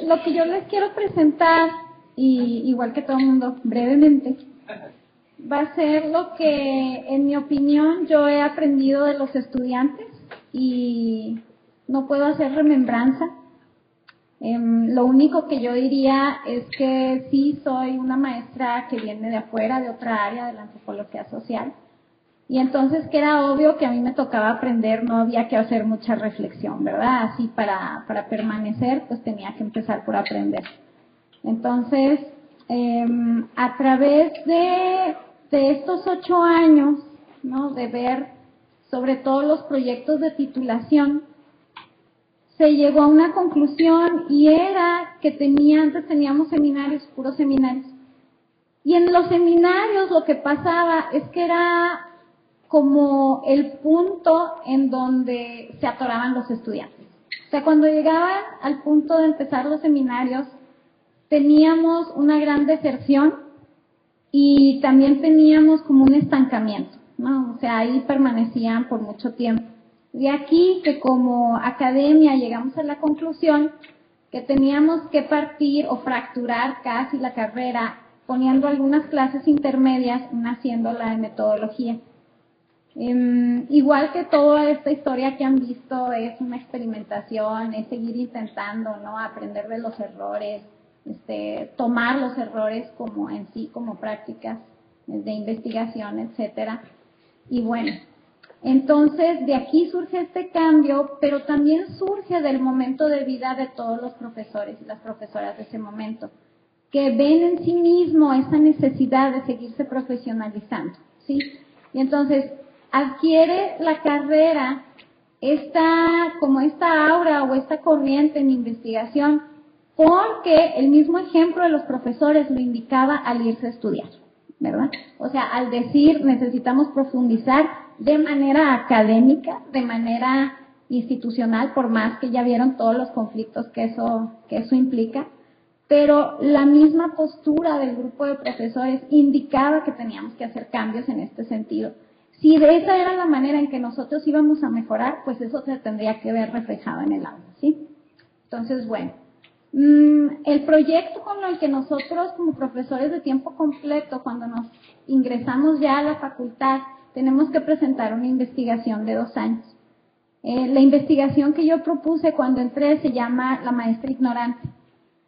Lo que yo les quiero presentar, y igual que todo el mundo, brevemente, va a ser lo que, en mi opinión, yo he aprendido de los estudiantes y no puedo hacer remembranza. Lo único que yo diría es que sí soy una maestra que viene de afuera, de otra área de la antropología social. Y entonces que era obvio que a mí me tocaba aprender, no había que hacer mucha reflexión, ¿verdad? Así para permanecer, pues tenía que empezar por aprender. Entonces, a través de estos 8 años, ¿no? De ver sobre todo los proyectos de titulación, se llegó a una conclusión y era que antes teníamos seminarios, puros seminarios. Y en los seminarios lo que pasaba es que era como el punto en donde se atoraban los estudiantes. O sea, cuando llegaban al punto de empezar los seminarios, teníamos una gran deserción y también teníamos como un estancamiento, ¿no? O sea, ahí permanecían por mucho tiempo. De aquí que como academia llegamos a la conclusión que teníamos que partir o fracturar casi la carrera poniendo algunas clases intermedias, una haciéndola de metodología. Igual que toda esta historia que han visto es una experimentación, es seguir intentando, ¿no? Aprender de los errores, tomar los errores como en sí, como prácticas de investigación, etcétera. Y bueno, entonces de aquí surge este cambio, pero también surge del momento de vida de todos los profesores y las profesoras de ese momento, que ven en sí mismo esa necesidad de seguirse profesionalizando, ¿sí? Y entonces adquiere la carrera como esta aura o esta corriente en investigación, porque el mismo ejemplo de los profesores lo indicaba al irse a estudiar, ¿verdad? O sea, al decir necesitamos profundizar de manera académica, de manera institucional, por más que ya vieron todos los conflictos que eso implica, pero la misma postura del grupo de profesores indicaba que teníamos que hacer cambios en este sentido. Si de esa era la manera en que nosotros íbamos a mejorar, pues eso se tendría que ver reflejado en el aula, ¿sí? Entonces, bueno, el proyecto con el que nosotros como profesores de tiempo completo, cuando nos ingresamos ya a la facultad, tenemos que presentar una investigación de 2 años. La investigación que yo propuse cuando entré se llama La maestra ignorante.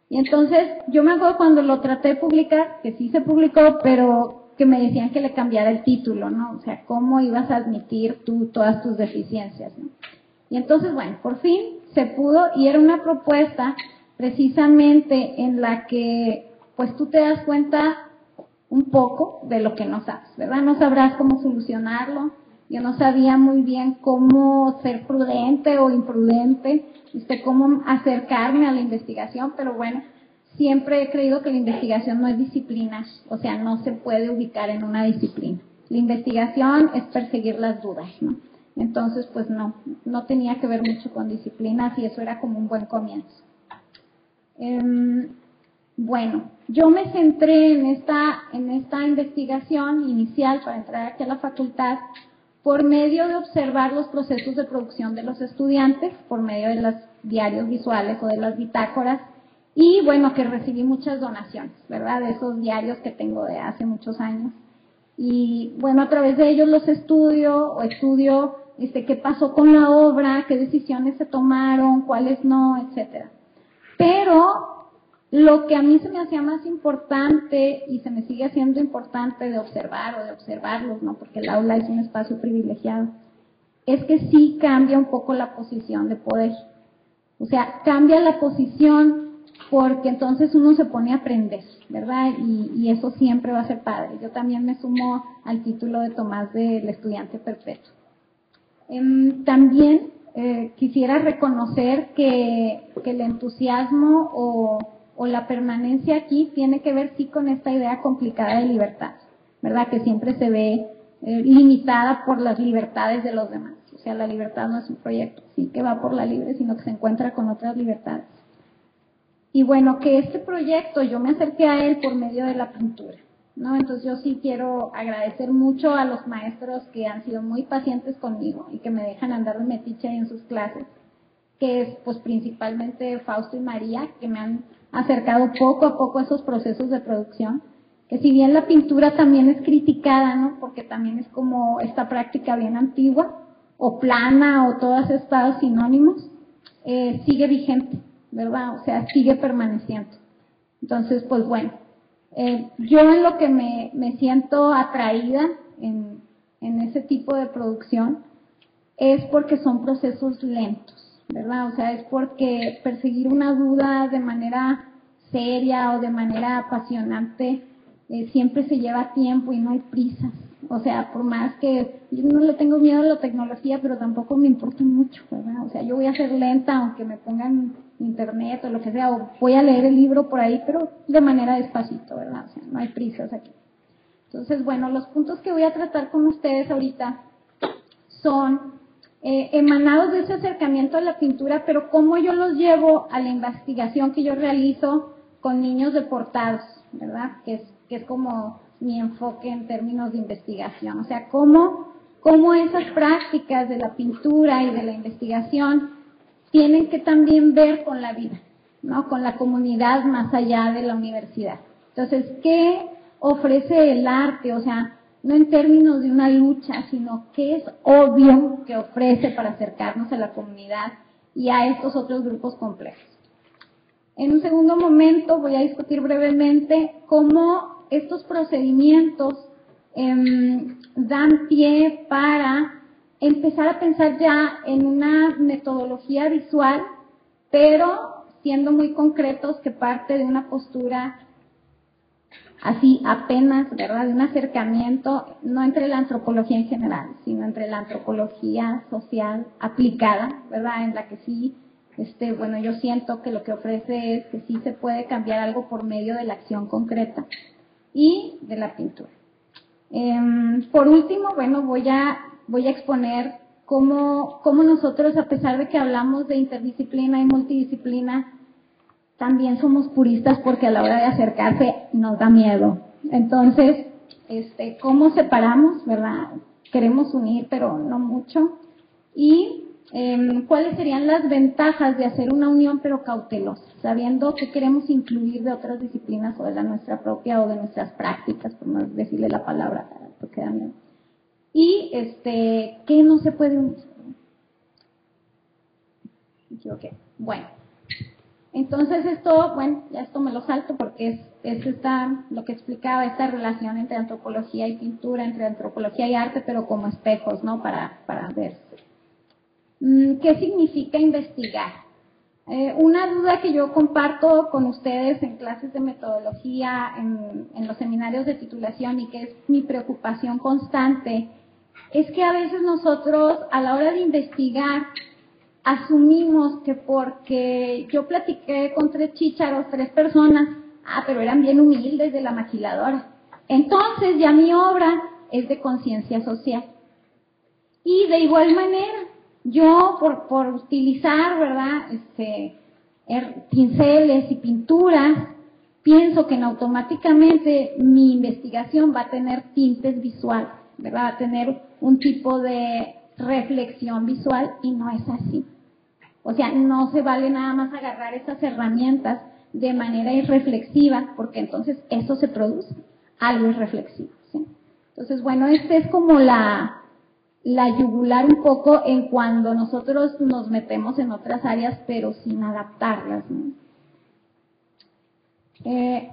Y entonces, yo me acuerdo cuando lo traté de publicar, que sí se publicó, pero que me decían que le cambiara el título, ¿no? O sea, ¿cómo ibas a admitir tú todas tus deficiencias, ¿no? Y entonces, bueno, por fin se pudo y era una propuesta precisamente en la que, pues tú te das cuenta un poco de lo que no sabes, ¿verdad? No sabrás cómo solucionarlo. Yo no sabía muy bien cómo ser prudente o imprudente, cómo acercarme a la investigación, pero bueno, siempre he creído que la investigación no es disciplina, o sea, no se puede ubicar en una disciplina. La investigación es perseguir las dudas, ¿no? Entonces, pues no tenía que ver mucho con disciplinas y eso era como un buen comienzo. Bueno, yo me centré en esta investigación inicial para entrar aquí a la facultad por medio de observar los procesos de producción de los estudiantes, por medio de los diarios visuales o de las bitácoras, y bueno, que recibí muchas donaciones, ¿verdad? De esos diarios que tengo de hace muchos años. Y bueno, a través de ellos los estudio qué pasó con la obra, qué decisiones se tomaron, cuáles no, etcétera. Pero lo que a mí se me hacía más importante y se me sigue haciendo importante de observar o de observarlos, ¿no? Porque el aula es un espacio privilegiado, es que sí cambia un poco la posición de poder. O sea, cambia la posición porque entonces uno se pone a aprender, ¿verdad? Y eso siempre va a ser padre. Yo también me sumo al título de Tomás del estudiante perpetuo. También quisiera reconocer que el entusiasmo o la permanencia aquí tiene que ver sí con esta idea complicada de libertad, ¿verdad? Que siempre se ve limitada por las libertades de los demás. O sea, la libertad no es un proyecto, sí que va por la libre, sino que se encuentra con otras libertades. Y bueno, que este proyecto yo me acerqué a él por medio de la pintura, ¿no? Entonces yo sí quiero agradecer mucho a los maestros que han sido muy pacientes conmigo y que me dejan andar de metiche en sus clases. que es pues principalmente Fausto y María, que me han acercado poco a poco a esos procesos de producción, que si bien la pintura también es criticada, ¿no? Porque también es como esta práctica bien antigua, o plana, o todos estos sinónimos, sigue vigente, ¿verdad? O sea, sigue permaneciendo. Entonces, pues bueno, yo en lo que me siento atraída en ese tipo de producción es porque son procesos lentos, ¿verdad? O sea, es porque perseguir una duda de manera seria o de manera apasionante siempre se lleva tiempo y no hay prisas. O sea, por más que yo no le tengo miedo a la tecnología, pero tampoco me importa mucho, ¿verdad? O sea, yo voy a ser lenta aunque me pongan internet o lo que sea, o voy a leer el libro por ahí, pero de manera despacito, ¿verdad? O sea, no hay prisas aquí. Entonces, bueno, los puntos que voy a tratar con ustedes ahorita son emanados de ese acercamiento a la pintura, pero cómo yo los llevo a la investigación que yo realizo con niños deportados, ¿verdad? Que es como mi enfoque en términos de investigación. O sea, cómo esas prácticas de la pintura y de la investigación tienen que también ver con la vida, ¿no? Con la comunidad más allá de la universidad. Entonces, ¿qué ofrece el arte? O sea, no en términos de una lucha, sino qué es obvio que ofrece para acercarnos a la comunidad y a estos otros grupos complejos. En un segundo momento voy a discutir brevemente cómo estos procedimientos dan pie para empezar a pensar ya en una metodología visual, pero siendo muy concretos que parte de una postura así apenas, ¿verdad? De un acercamiento, no entre la antropología en general, sino entre la antropología social aplicada, ¿verdad? En la que sí, bueno, yo siento que lo que ofrece es que sí se puede cambiar algo por medio de la acción concreta y de la pintura. Por último, bueno, voy a exponer cómo nosotros, a pesar de que hablamos de interdisciplina y multidisciplina, también somos puristas porque a la hora de acercarse nos da miedo. Entonces, ¿cómo separamos, verdad? Queremos unir, pero no mucho. Y ¿cuáles serían las ventajas de hacer una unión pero cautelosa? Sabiendo que queremos incluir de otras disciplinas o de la nuestra propia o de nuestras prácticas, por no decirle la palabra, porque da miedo. Y ¿qué no se puede unir? Okay. Bueno. Entonces ya esto me lo salto porque es lo que explicaba, esta relación entre antropología y pintura, entre antropología y arte, pero como espejos, ¿no? Para verse. ¿Qué significa investigar? Una duda que yo comparto con ustedes en clases de metodología, en los seminarios de titulación, y que es mi preocupación constante, es que a veces nosotros, a la hora de investigar, asumimos que porque yo platiqué con 3 chícharos, 3 personas, pero eran bien humildes de la maquiladora. Entonces ya mi obra es de conciencia social. Y de igual manera, yo por utilizar, ¿verdad? Pinceles y pinturas, pienso que automáticamente mi investigación va a tener tintes visuales, ¿verdad? Va a tener un tipo de reflexión visual, y no es así. O sea, no se vale nada más agarrar esas herramientas de manera irreflexiva, porque entonces eso se produce, algo irreflexivo, ¿sí? Entonces, bueno, es como la yugular un poco en cuando nosotros nos metemos en otras áreas, pero sin adaptarlas, ¿no?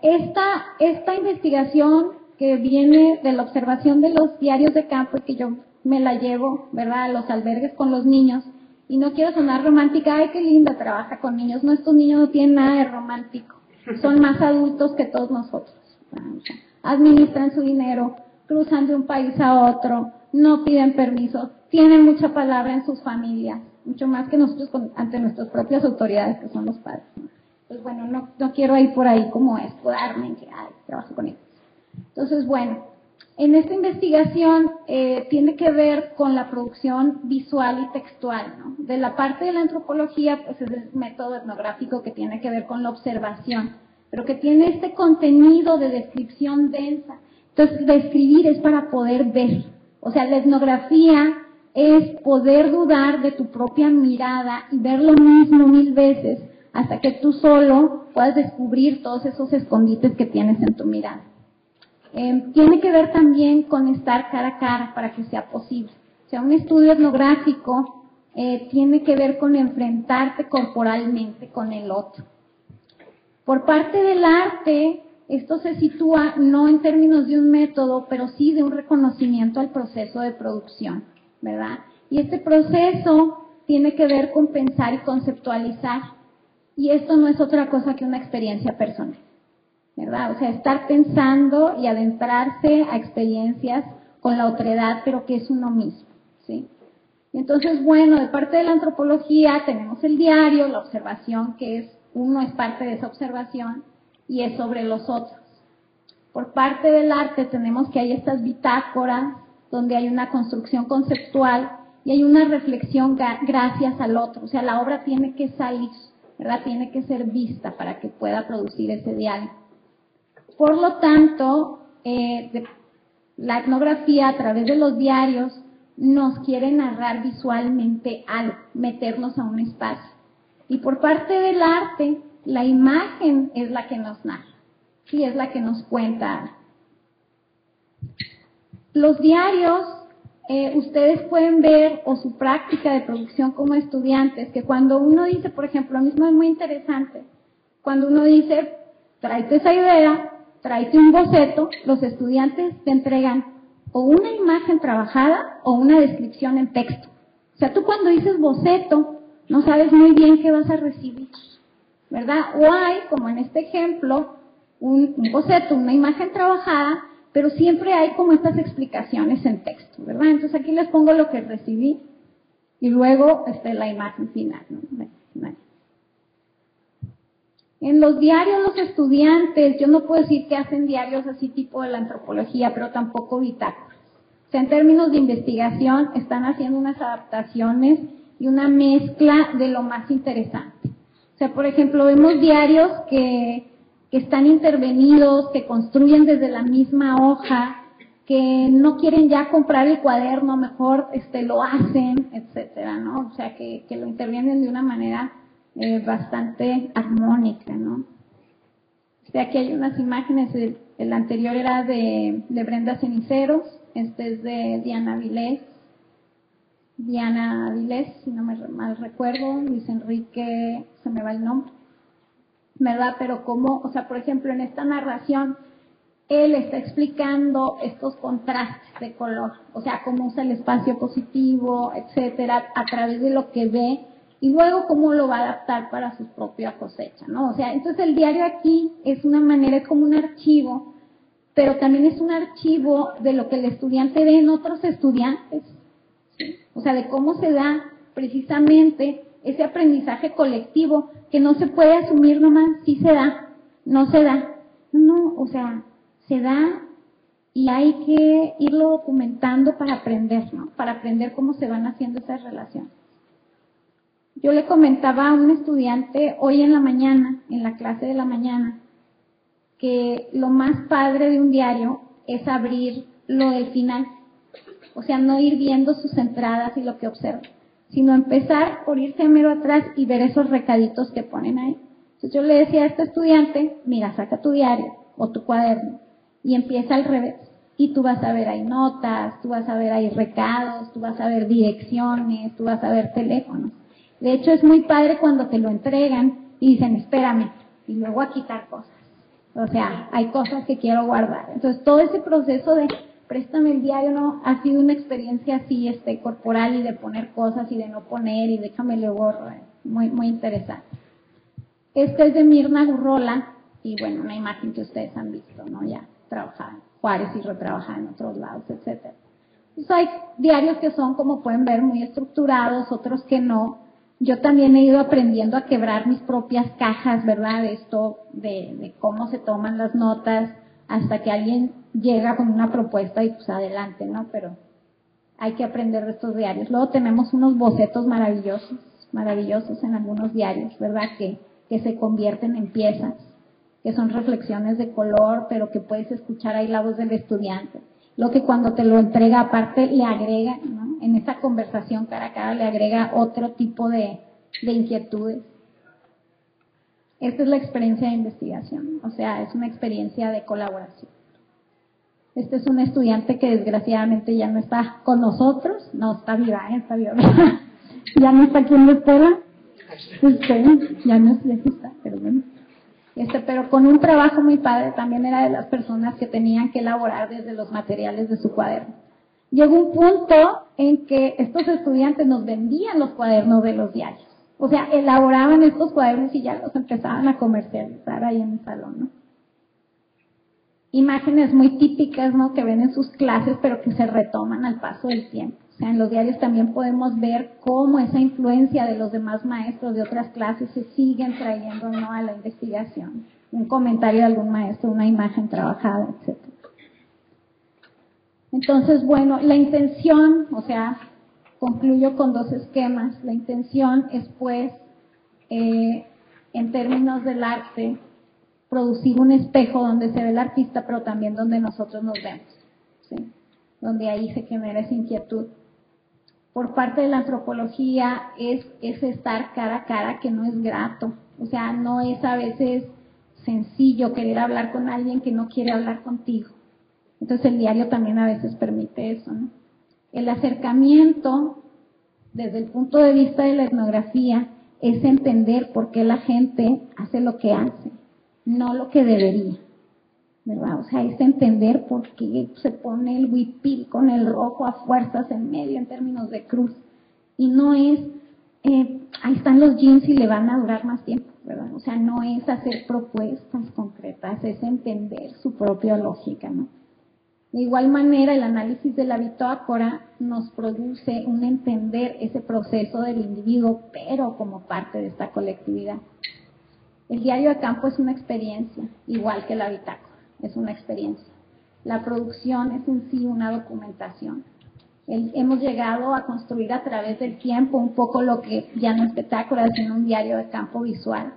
Esta investigación que viene de la observación de los diarios de campo, y que yo me la llevo, ¿verdad?, a los albergues con los niños, y no quiero sonar romántica, ay, qué linda, trabaja con niños. No, estos niños no tienen nada de romántico, son más adultos que todos nosotros. Administran su dinero, cruzan de un país a otro, no piden permiso, tienen mucha palabra en sus familias, mucho más que nosotros ante nuestras propias autoridades, que son los padres, ¿no? Pues bueno, no quiero ir por ahí como escudarme en que, ay, trabajo con ellos. Entonces, bueno, en esta investigación tiene que ver con la producción visual y textual, ¿no? De la parte de la antropología, pues es el método etnográfico que tiene que ver con la observación, pero que tiene este contenido de descripción densa. Entonces, describir es para poder ver. O sea, la etnografía es poder dudar de tu propia mirada y ver lo mismo 1000 veces hasta que tú solo puedas descubrir todos esos escondites que tienes en tu mirada. Tiene que ver también con estar cara a cara para que sea posible. O sea, un estudio etnográfico tiene que ver con enfrentarte corporalmente con el otro. Por parte del arte, esto se sitúa no en términos de un método, pero sí de un reconocimiento al proceso de producción, ¿verdad? Y este proceso tiene que ver con pensar y conceptualizar. Y esto no es otra cosa que una experiencia personal, ¿verdad? O sea, estar pensando y adentrarse a experiencias con la otredad, pero que es uno mismo, ¿sí? Y entonces, bueno, de parte de la antropología tenemos el diario, la observación, que es uno es parte de esa observación y es sobre los otros. Por parte del arte tenemos que hay estas bitácoras donde hay una construcción conceptual y hay una reflexión gracias al otro. O sea, la obra tiene que salir, ¿verdad? Tiene que ser vista para que pueda producir ese diario. Por lo tanto, la etnografía a través de los diarios nos quiere narrar visualmente algo, meternos a un espacio. Y por parte del arte, la imagen es la que nos narra, sí, es la que nos cuenta. Los diarios, ustedes pueden ver, o su práctica de producción como estudiantes, que cuando uno dice, por ejemplo, a mí es muy interesante, cuando uno dice, tráete esa idea, tráete un boceto, los estudiantes te entregan o una imagen trabajada o una descripción en texto. O sea, tú cuando dices boceto, no sabes muy bien qué vas a recibir, ¿verdad? O hay, como en este ejemplo, un boceto, una imagen trabajada, pero siempre hay como estas explicaciones en texto, ¿verdad? Entonces aquí les pongo lo que recibí y luego la imagen final, ¿no? En los diarios los estudiantes, yo no puedo decir que hacen diarios así tipo de la antropología, pero tampoco bitácoras. O sea, en términos de investigación están haciendo unas adaptaciones y una mezcla de lo más interesante. O sea, por ejemplo, vemos diarios que están intervenidos, que construyen desde la misma hoja, que no quieren ya comprar el cuaderno, mejor lo hacen, etcétera, ¿no? O sea, que lo intervienen de una manera bastante armónica, ¿no? O sea, aquí hay unas imágenes, el anterior era de Brenda Ceniceros, este es de Diana Avilés, si no me mal recuerdo, Luis Enrique, se me va el nombre, ¿verdad? Pero como, o sea, por ejemplo, en esta narración, él está explicando estos contrastes de color, o sea, cómo usa el espacio positivo, etcétera, a través de lo que ve, y luego cómo lo va a adaptar para su propia cosecha, ¿no? O sea, entonces el diario aquí es una manera, es como un archivo, pero también es un archivo de lo que el estudiante ve en otros estudiantes, ¿sí? O sea, de cómo se da precisamente ese aprendizaje colectivo que no se puede asumir nomás, sí se da, no se da, no, o sea, se da y hay que irlo documentando para aprender, ¿no? Para aprender cómo se van haciendo esas relaciones. Yo le comentaba a un estudiante hoy en la mañana, en la clase de la mañana, que lo más padre de un diario es abrir lo del final. O sea, no ir viendo sus entradas y lo que observa, sino empezar por irse mero atrás y ver esos recaditos que ponen ahí. Entonces yo le decía a este estudiante, mira, saca tu diario o tu cuaderno y empieza al revés. Y tú vas a ver ahí notas, tú vas a ver ahí recados, tú vas a ver direcciones, tú vas a ver teléfonos. De hecho, es muy padre cuando te lo entregan y dicen, espérame, y luego a quitar cosas. O sea, hay cosas que quiero guardar. Entonces, todo ese proceso de préstame el diario, ¿no? Ha sido una experiencia así, corporal y de poner cosas y de no poner y déjame le borro. Muy, muy interesante. Este es de Mirna Gurrola y bueno, una imagen que ustedes han visto, ¿no? Ya trabajada en Juárez y retrabajada en otros lados, etcétera. Entonces hay diarios que son, como pueden ver, muy estructurados, otros que no. Yo también he ido aprendiendo a quebrar mis propias cajas, ¿verdad? De esto, de cómo se toman las notas, hasta que alguien llega con una propuesta y pues adelante, ¿no? Pero hay que aprender de estos diarios. Luego tenemos unos bocetos maravillosos en algunos diarios, ¿verdad? Que se convierten en piezas, que son reflexiones de color, pero que puedes escuchar ahí la voz del estudiante. Lo que cuando te lo entrega aparte le agrega, ¿no? ¿no? En esa conversación cara a cara le agrega otro tipo de inquietudes. Esta es la experiencia de investigación, o sea, es una experiencia de colaboración. Este es un estudiante que desgraciadamente ya no está con nosotros, no está viva, ya no está aquí en la escuela, ya no está, pero bueno. Pero con un trabajo muy padre, también era de las personas que tenían que elaborar desde los materiales de su cuaderno. Llegó un punto en que estos estudiantes nos vendían los cuadernos de los diarios. O sea, elaboraban estos cuadernos y ya los empezaban a comercializar ahí en el salón, ¿no? Imágenes muy típicas, ¿no? Que ven en sus clases, pero que se retoman al paso del tiempo. O sea, en los diarios también podemos ver cómo esa influencia de los demás maestros de otras clases se siguen trayendo, ¿no?, a la investigación. Un comentario de algún maestro, una imagen trabajada, etc. Entonces, bueno, la intención, o sea, concluyo con dos esquemas. La intención es, pues, en términos del arte, producir un espejo donde se ve el artista, pero también donde nosotros nos vemos, ¿sí? Donde ahí se genera esa inquietud. Por parte de la antropología es estar cara a cara, que no es grato. O sea, no es a veces sencillo querer hablar con alguien que no quiere hablar contigo. Entonces el diario también a veces permite eso, ¿no? El acercamiento desde el punto de vista de la etnografía es entender por qué la gente hace lo que hace, no lo que debería, ¿verdad? O sea, es entender por qué se pone el huipil con el rojo a fuerzas en medio en términos de cruz. Y no es, ahí están los jeans y le van a durar más tiempo, ¿verdad? O sea, no es hacer propuestas concretas, es entender su propia lógica, ¿no? De igual manera, el análisis de la bitácora nos produce un entender ese proceso del individuo, pero como parte de esta colectividad. El diario de campo es una experiencia, igual que la bitácora, es una experiencia. La producción es en sí una documentación. Hemos llegado a construir a través del tiempo un poco lo que ya no es bitácora, sino un diario de campo visual,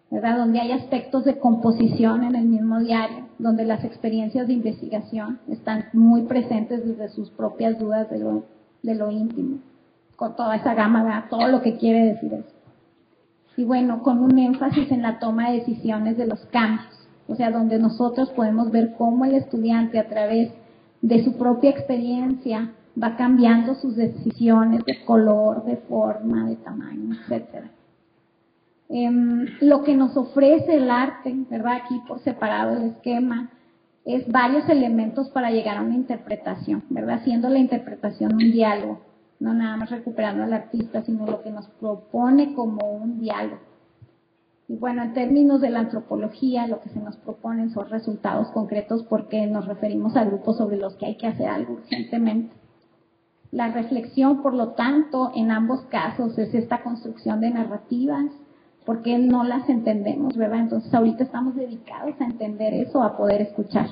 ¿verdad? Donde hay aspectos de composición en el mismo diario, donde las experiencias de investigación están muy presentes desde sus propias dudas de lo íntimo, con toda esa gama, ¿verdad? Todo lo que quiere decir eso. Y bueno, con un énfasis en la toma de decisiones de los cambios, o sea, donde nosotros podemos ver cómo el estudiante a través de su propia experiencia va cambiando sus decisiones de color, de forma, de tamaño, etcétera. Lo que nos ofrece el arte, ¿verdad? Aquí por separado el esquema, es varios elementos para llegar a una interpretación, ¿verdad? Haciendo la interpretación un diálogo, no nada más recuperando al artista, sino lo que nos propone como un diálogo. Y bueno, en términos de la antropología, lo que se nos proponen son resultados concretos porque nos referimos a grupos sobre los que hay que hacer algo urgentemente. La reflexión, por lo tanto, en ambos casos es esta construcción de narrativas, porque no las entendemos, ¿verdad? Entonces ahorita estamos dedicados a entender eso, a poder escuchar.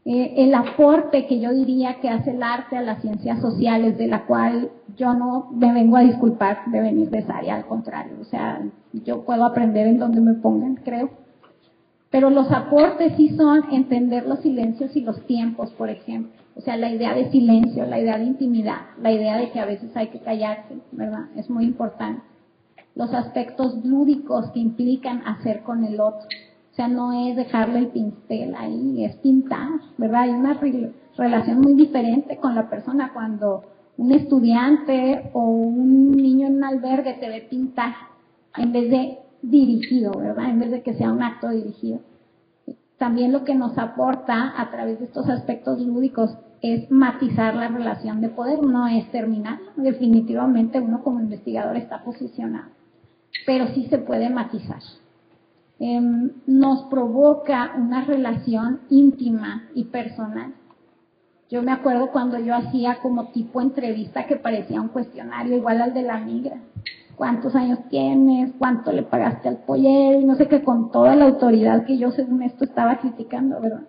El aporte que yo diría que hace el arte a las ciencias sociales, de la cual yo no me vengo a disculpar de venir de esa área, al contrario, o sea, yo puedo aprender en donde me pongan, creo. Pero los aportes sí son entender los silencios y los tiempos, por ejemplo. O sea, la idea de silencio, la idea de intimidad, la idea de que a veces hay que callarse, ¿verdad? Es muy importante. Los aspectos lúdicos que implican hacer con el otro. O sea, no es dejarle el pincel ahí, es pintar, ¿verdad? Hay una relación muy diferente con la persona cuando un estudiante o un niño en un albergue te ve pintar en vez de dirigido, ¿verdad? En vez de que sea un acto dirigido. También lo que nos aporta a través de estos aspectos lúdicos es matizar la relación de poder, no es terminar. Definitivamente uno como investigador está posicionado, pero sí se puede matizar. Nos provoca una relación íntima y personal. Yo me acuerdo cuando yo hacía como tipo entrevista que parecía un cuestionario igual al de la migra. ¿Cuántos años tienes? ¿Cuánto le pagaste al pollero? Y no sé qué, con toda la autoridad que yo según esto estaba criticando, ¿verdad?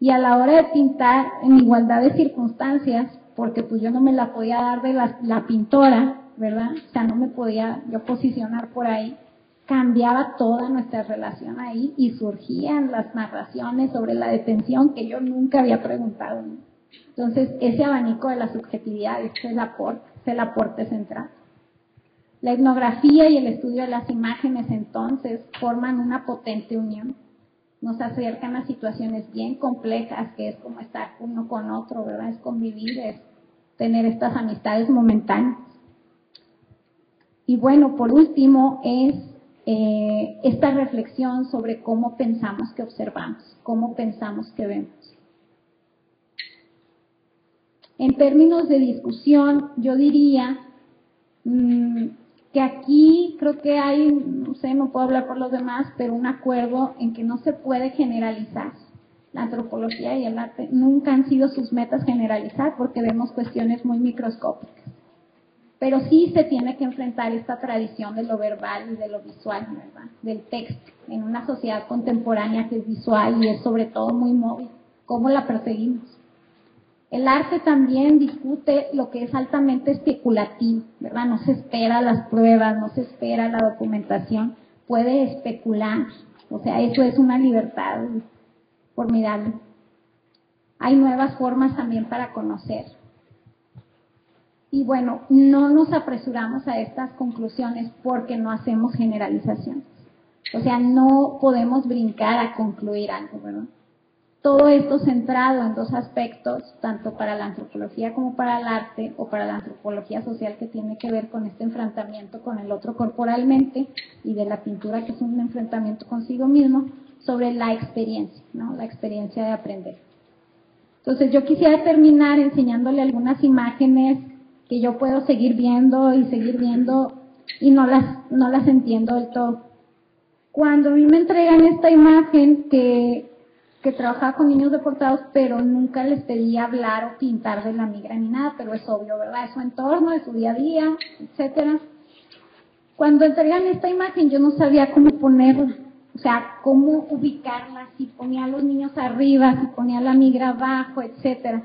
Y a la hora de pintar en igualdad de circunstancias, porque pues yo no me la podía dar de la pintora, ¿verdad? O sea, no me podía yo posicionar por ahí. Cambiaba toda nuestra relación ahí y surgían las narraciones sobre la detención que yo nunca había preguntado, ¿no? Entonces, ese abanico de la subjetividad es el aporte central. La etnografía y el estudio de las imágenes, entonces, forman una potente unión. Nos acercan a situaciones bien complejas, que es como estar uno con otro, ¿verdad? Es convivir, es tener estas amistades momentáneas. Y bueno, por último, es esta reflexión sobre cómo pensamos que observamos, cómo pensamos que vemos. En términos de discusión, yo diría que aquí creo que hay, no sé, no puedo hablar por los demás, pero un acuerdo en que no se puede generalizar. La antropología y el arte nunca han sido sus metas generalizar porque vemos cuestiones muy microscópicas. Pero sí se tiene que enfrentar esta tradición de lo verbal y de lo visual, ¿verdad? Del texto, en una sociedad contemporánea que es visual y es sobre todo muy móvil. ¿Cómo la perseguimos? El arte también discute lo que es altamente especulativo, ¿verdad? No se espera las pruebas, no se espera la documentación, puede especular. O sea, eso es una libertad formidable. Hay nuevas formas también para conocer. Y bueno, no nos apresuramos a estas conclusiones porque no hacemos generalizaciones. O sea, no podemos brincar a concluir algo, ¿verdad? Todo esto centrado en dos aspectos, tanto para la antropología como para el arte, o para la antropología social, que tiene que ver con este enfrentamiento con el otro corporalmente, y de la pintura, que es un enfrentamiento consigo mismo, sobre la experiencia, ¿no? La experiencia de aprender. Entonces yo quisiera terminar enseñándole algunas imágenes que yo puedo seguir viendo y no las entiendo del todo. Cuando a mí me entregan esta imagen que trabajaba con niños deportados, pero nunca les pedí hablar o pintar de la migra ni nada, pero es obvio, ¿verdad? Es su entorno, de su día a día, etcétera. Cuando entregan esta imagen yo no sabía cómo ponerla, o sea, cómo ubicarla, si ponía a los niños arriba, si ponía a la migra abajo, etcétera.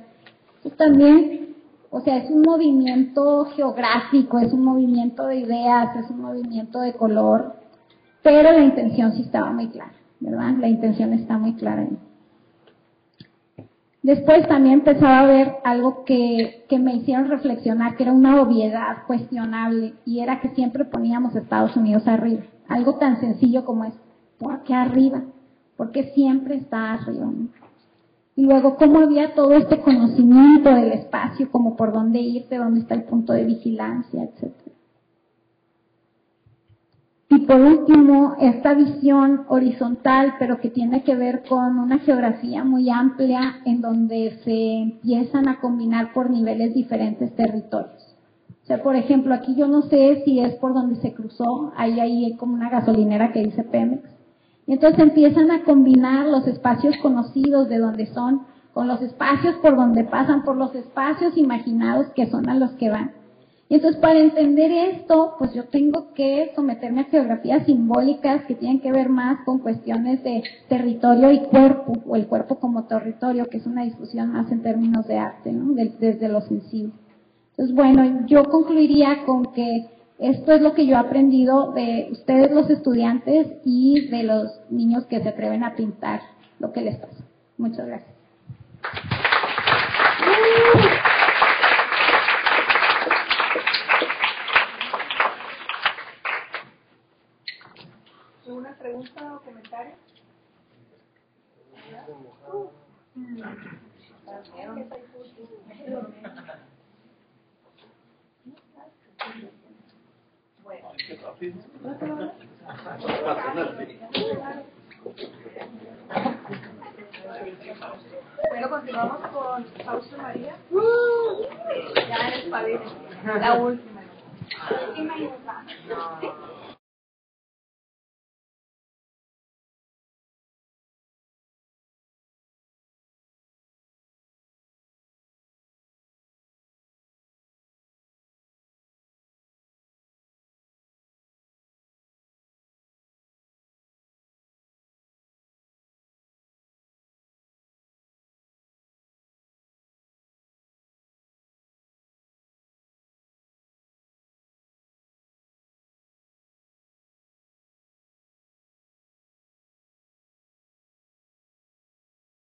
Entonces también, o sea, es un movimiento geográfico, es un movimiento de ideas, es un movimiento de color, pero la intención sí estaba muy clara, ¿verdad? La intención está muy clara ahí. Después también empezaba a ver algo que me hicieron reflexionar, que era una obviedad cuestionable, y era que siempre poníamos Estados Unidos arriba. Algo tan sencillo como es, ¿por qué arriba? Porque siempre está arriba, ¿no? Y luego, cómo había todo este conocimiento del espacio, como por dónde irte, dónde está el punto de vigilancia, etcétera. Y por último, esta visión horizontal, pero que tiene que ver con una geografía muy amplia, en donde se empiezan a combinar por niveles diferentes territorios. O sea, por ejemplo, aquí yo no sé si es por donde se cruzó, ahí hay como una gasolinera que dice Pemex. Y entonces empiezan a combinar los espacios conocidos de donde son, con los espacios por donde pasan, por los espacios imaginados que son a los que van. Y entonces, para entender esto, pues yo tengo que someterme a geografías simbólicas que tienen que ver más con cuestiones de territorio y cuerpo, o el cuerpo como territorio, que es una discusión más en términos de arte, ¿no? Desde lo sensible. Entonces, bueno, yo concluiría con que esto es lo que yo he aprendido de ustedes, los estudiantes, y de los niños que se atreven a pintar lo que les pasa. Muchas gracias. ¿Alguna pregunta o comentario? Bueno, continuamos con Fausto María. Ya eres padre. La última.